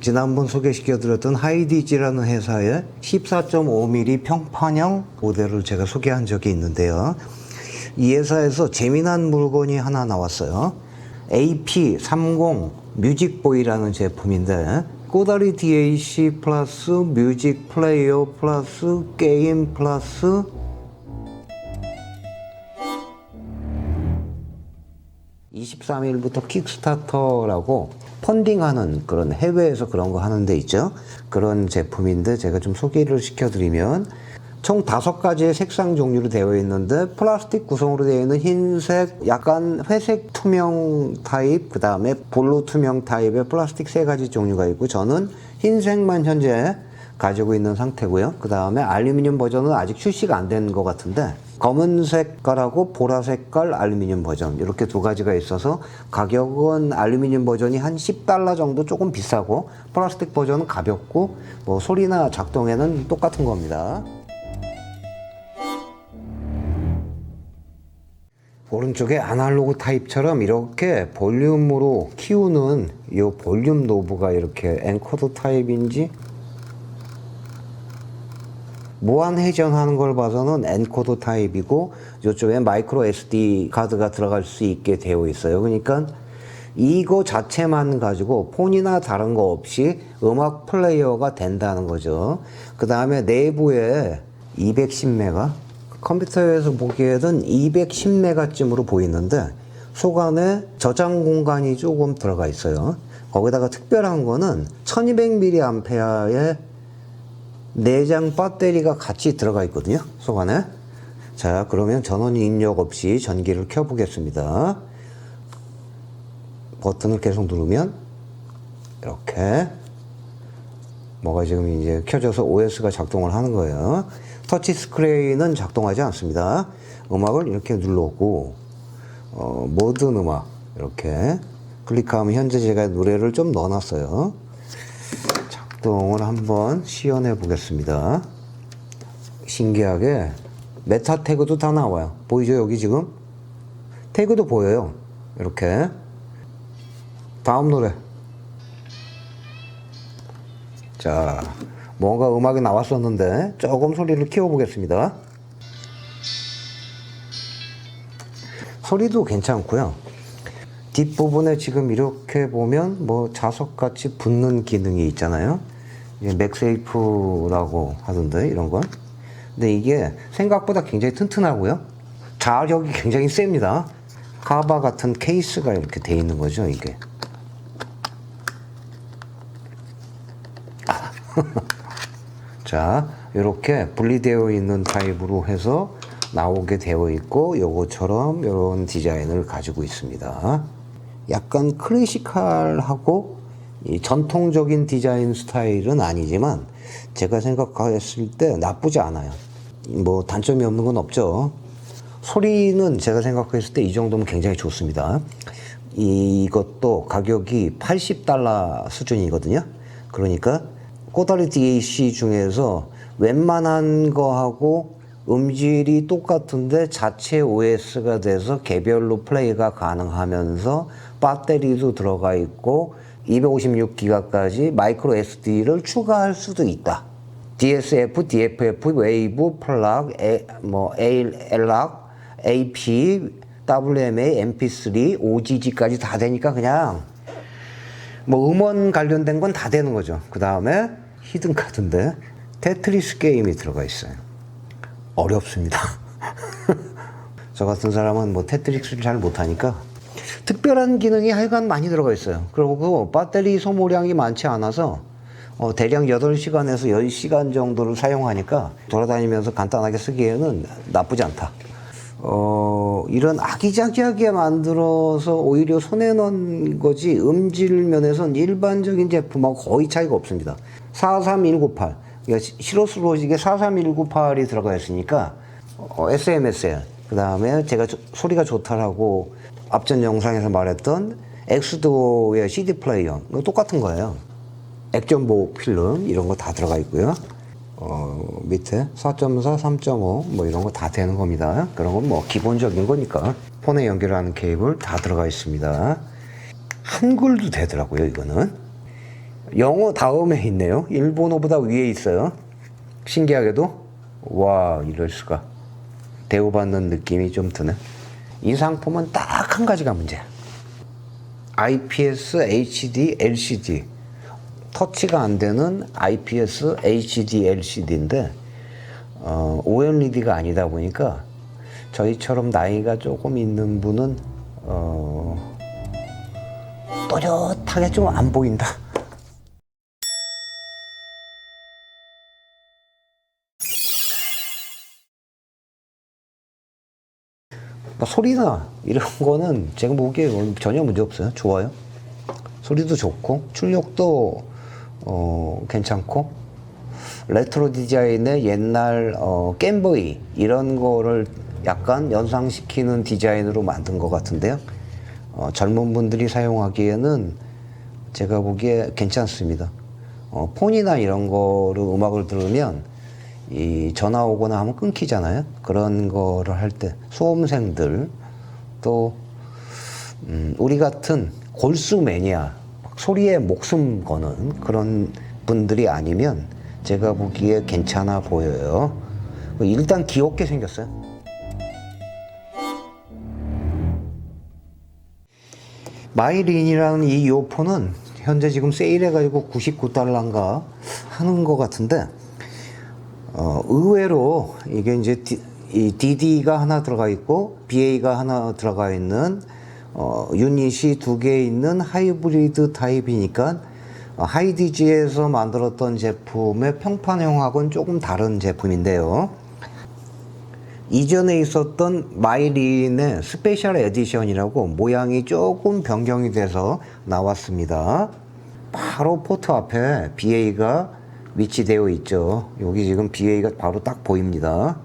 지난번 소개시켜드렸던 하이디지라는 회사의 14.5mm 평판형 모델을 제가 소개한 적이 있는데요. 이 회사에서 재미난 물건이 하나 나왔어요. AP30 뮤직보이라는 제품인데 꼬다리 DAC 플러스 뮤직 플레이어 플러스 게임 플러스 (23일부터) 킥스타터라고 펀딩하는 그런 해외에서 그런 거 하는 데 있죠. 그런 제품인데 제가 좀 소개를 시켜드리면 총 5가지의 색상 종류로 되어 있는데 플라스틱 구성으로 되어 있는 흰색, 약간 회색 투명 타입, 그 다음에 볼로 투명 타입의 플라스틱 3가지 종류가 있고 저는 흰색만 현재 가지고 있는 상태고요. 그 다음에 알루미늄 버전은 아직 출시가 안 된 것 같은데 검은 색깔하고 보라 색깔 알루미늄 버전 이렇게 2가지가 있어서 가격은 알루미늄 버전이 한 $10 정도 조금 비싸고 플라스틱 버전은 가볍고 뭐 소리나 작동에는 똑같은 겁니다. 오른쪽에 아날로그 타입처럼 이렇게 볼륨으로 키우는 이 볼륨 노브가 이렇게 엔코더 타입인지 무한 회전하는 걸 봐서는 엔코더 타입이고 이쪽에 마이크로 SD 카드가 들어갈 수 있게 되어 있어요. 그러니까 이거 자체만 가지고 폰이나 다른 거 없이 음악 플레이어가 된다는 거죠. 그 다음에 내부에 210메가, 컴퓨터에서 보기에는 210메가쯤으로 보이는데 속 안에 저장 공간이 조금 들어가 있어요. 거기다가 특별한 거는 1200mAh의 내장 배터리가 같이 들어가 있거든요, 속 안에. 자, 그러면 전원 입력 없이 전기를 켜 보겠습니다. 버튼을 계속 누르면 이렇게 뭐가 지금 이제 켜져서 OS가 작동을 하는 거예요. 터치 스크린은 작동하지 않습니다. 음악을 이렇게 눌렀고 모든 음악 이렇게 클릭하면 현재 제가 노래를 좀 넣어놨어요. 작동을 한번 시연해 보겠습니다. 신기하게 메타 태그도 다 나와요. 보이죠? 여기 지금 태그도 보여요. 이렇게. 다음 노래. 자, 뭔가 음악이 나왔었는데 조금 소리를 키워보겠습니다. 소리도 괜찮고요. 뒷부분에 지금 이렇게 보면 뭐 자석같이 붙는 기능이 있잖아요. 맥세이프라고 하던데 이런 건. 근데 이게 생각보다 굉장히 튼튼하고요. 자력이 굉장히 셉니다. 카바 같은 케이스가 이렇게 돼 있는 거죠, 이게. 자, 이렇게 분리되어 있는 타입으로 해서 나오게 되어 있고 요거처럼 이런 디자인을 가지고 있습니다. 약간 클래시컬하고 이 전통적인 디자인 스타일은 아니지만 제가 생각했을 때 나쁘지 않아요. 뭐 단점이 없는 건 없죠. 소리는 제가 생각했을 때 이 정도면 굉장히 좋습니다. 이것도 가격이 $80 수준이거든요. 그러니까 꼬다리 DAC 중에서 웬만한 거하고 음질이 똑같은데 자체 OS가 돼서 개별로 플레이가 가능하면서 배터리도 들어가 있고 256기가까지 마이크로 SD를 추가할 수도 있다. DSF, DFF, 웨이브, 플락, LAC, AP, WMA, MP3, OGG까지 다 되니까 그냥 뭐 음원 관련된 건 다 되는 거죠. 그 다음에 히든 카드인데 테트리스 게임이 들어가 있어요. 어렵습니다. 저 같은 사람은 뭐 테트리스를 잘 못하니까 특별한 기능이 하여간 많이 들어가 있어요. 그리고 배터리 소모량이 많지 않아서 대략 8시간에서 10시간 정도를 사용하니까 돌아다니면서 간단하게 쓰기에는 나쁘지 않다. 이런 아기자기하게 만들어서 오히려 손해는 거지 음질 면에서는 일반적인 제품하고 거의 차이가 없습니다. 43198 그러니까 시로스로직에 43198이 들어가 있으니까 SMSL 그 다음에 제가 소리가 좋다라고 앞전 영상에서 말했던 엑스도의 CD 플레이어 똑같은 거예요. 액션 보호 필름 이런 거 다 들어가 있고요. 밑에 4.4, 3.5 뭐 이런 거 다 되는 겁니다. 그런 건 뭐 기본적인 거니까. 폰에 연결하는 케이블 다 들어가 있습니다. 한글도 되더라고요, 이거는. 영어 다음에 있네요. 일본어보다 위에 있어요. 신기하게도. 와, 이럴 수가. 대우받는 느낌이 좀 드네. 이 상품은 딱 한 가지가 문제야. IPS HD LCD. 터치가 안 되는 IPS HD LCD인데 OLED가 아니다 보니까 저희처럼 나이가 조금 있는 분은 또렷하게 좀 안 보인다. 소리나 이런 거는 제가 보기에 전혀 문제 없어요. 좋아요. 소리도 좋고 출력도 괜찮고 레트로 디자인의 옛날 겜보이 이런 거를 약간 연상시키는 디자인으로 만든 것 같은데요. 젊은 분들이 사용하기에는 제가 보기에 괜찮습니다. 폰이나 이런 거로 음악을 들으면 이 전화 오거나 하면 끊기잖아요. 그런 거를 할 때 수험생들 또 우리 같은 골수 매니아 소리에 목숨 거는 그런 분들이 아니면 제가 보기에 괜찮아 보여요. 일단 귀엽게 생겼어요. 마이린이라는 이 이어폰은 현재 지금 세일해가지고 99달러인가 하는 것 같은데 의외로 이게 이제 이 DD가 하나 들어가 있고 BA가 하나 들어가 있는 유닛이 두 개 있는 하이브리드 타입이니까 하이디지에서 만들었던 제품의 평판형하고는 조금 다른 제품인데요. 이전에 있었던 마이린의 스페셜 에디션이라고 모양이 조금 변경이 돼서 나왔습니다. 바로 포트 앞에 BA가 위치되어 있죠. 여기 지금 BA가 바로 딱 보입니다.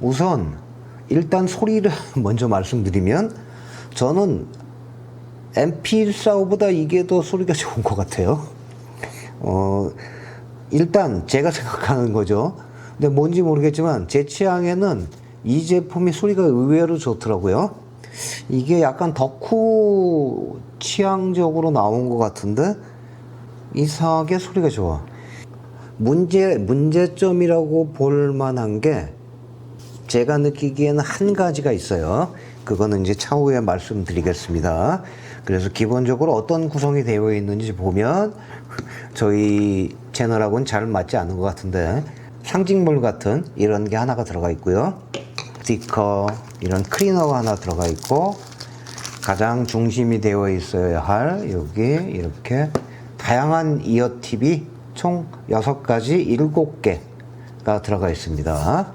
우선 일단 소리를 먼저 말씀드리면 저는 MP14보다 이게 더 소리가 좋은 것 같아요. 일단 제가 생각하는 거죠. 근데 뭔지 모르겠지만 제 취향에는 이 제품이 소리가 의외로 좋더라고요. 이게 약간 덕후 취향적으로 나온 것 같은데 이상하게 소리가 좋아. 문제점이라고 볼 만한 게 제가 느끼기에는 한 가지가 있어요. 그거는 이제 차후에 말씀드리겠습니다. 그래서 기본적으로 어떤 구성이 되어 있는지 보면 저희 채널하고는 잘 맞지 않는 것 같은데 상징물 같은 이런 게 하나가 들어가 있고요. 스티커, 이런 클리너가 하나 들어가 있고 가장 중심이 되어 있어야 할 여기 이렇게 다양한 이어팁이 총 6가지 7개가 들어가 있습니다.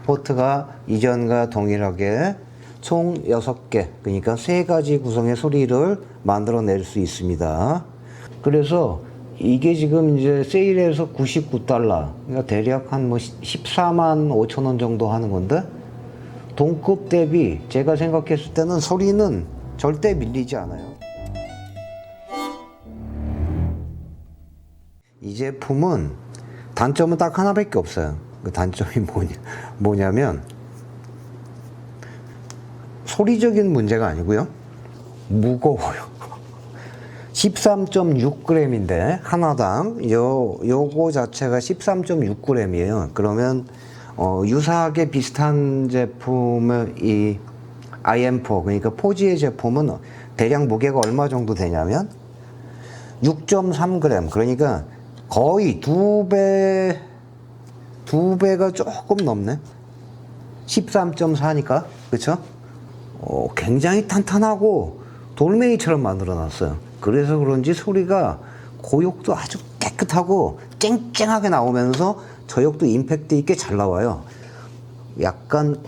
포트가 이전과 동일하게 총 6개, 그러니까 3가지 구성의 소리를 만들어낼 수 있습니다. 그래서 이게 지금 이제 세일해서 99달러, 그러니까 대략 한 뭐 14만 5천 원 정도 하는 건데, 동급 대비 제가 생각했을 때는 소리는 절대 밀리지 않아요. 이 제품은 단점은 딱 하나밖에 없어요. 그 단점이 뭐냐면 소리적인 문제가 아니고요. 무거워요. 13.6g인데 하나당 요거 자체가 13.6g이에요. 그러면 유사하게 비슷한 제품의 이 IM4 그러니까 포지의 제품은 대략 무게가 얼마 정도 되냐면 6.3g 그러니까 거의 두 배가 조금 넘네. 13.4니까 그쵸? 굉장히 탄탄하고 돌멩이처럼 만들어 놨어요. 그래서 그런지 소리가 고역도 아주 깨끗하고 쨍쨍하게 나오면서 저역도 임팩트 있게 잘 나와요. 약간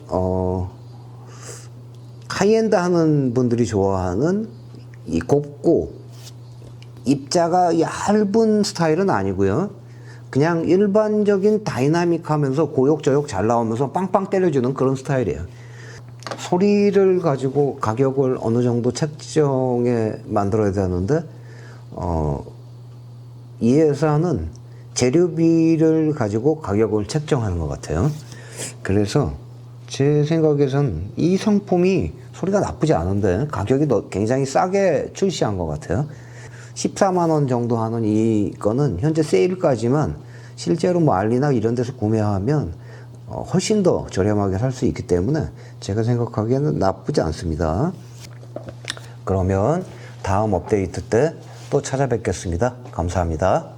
하이엔드 하는 분들이 좋아하는 이 곱고 입자가 얇은 스타일은 아니고요. 그냥 일반적인 다이나믹하면서 고역 저역 잘 나오면서 빵빵 때려주는 그런 스타일이에요. 소리를 가지고 가격을 어느 정도 책정해 만들어야 되는데 이 회사는 재료비를 가지고 가격을 책정하는 것 같아요. 그래서 제 생각에선 이 상품이 소리가 나쁘지 않은데 가격이 굉장히 싸게 출시한 것 같아요. 14만 원 정도 하는 이거는 현재 세일까지만 실제로 뭐 알리나 이런 데서 구매하면 훨씬 더 저렴하게 살 수 있기 때문에 제가 생각하기에는 나쁘지 않습니다. 그러면 다음 업데이트 때 또 찾아뵙겠습니다. 감사합니다.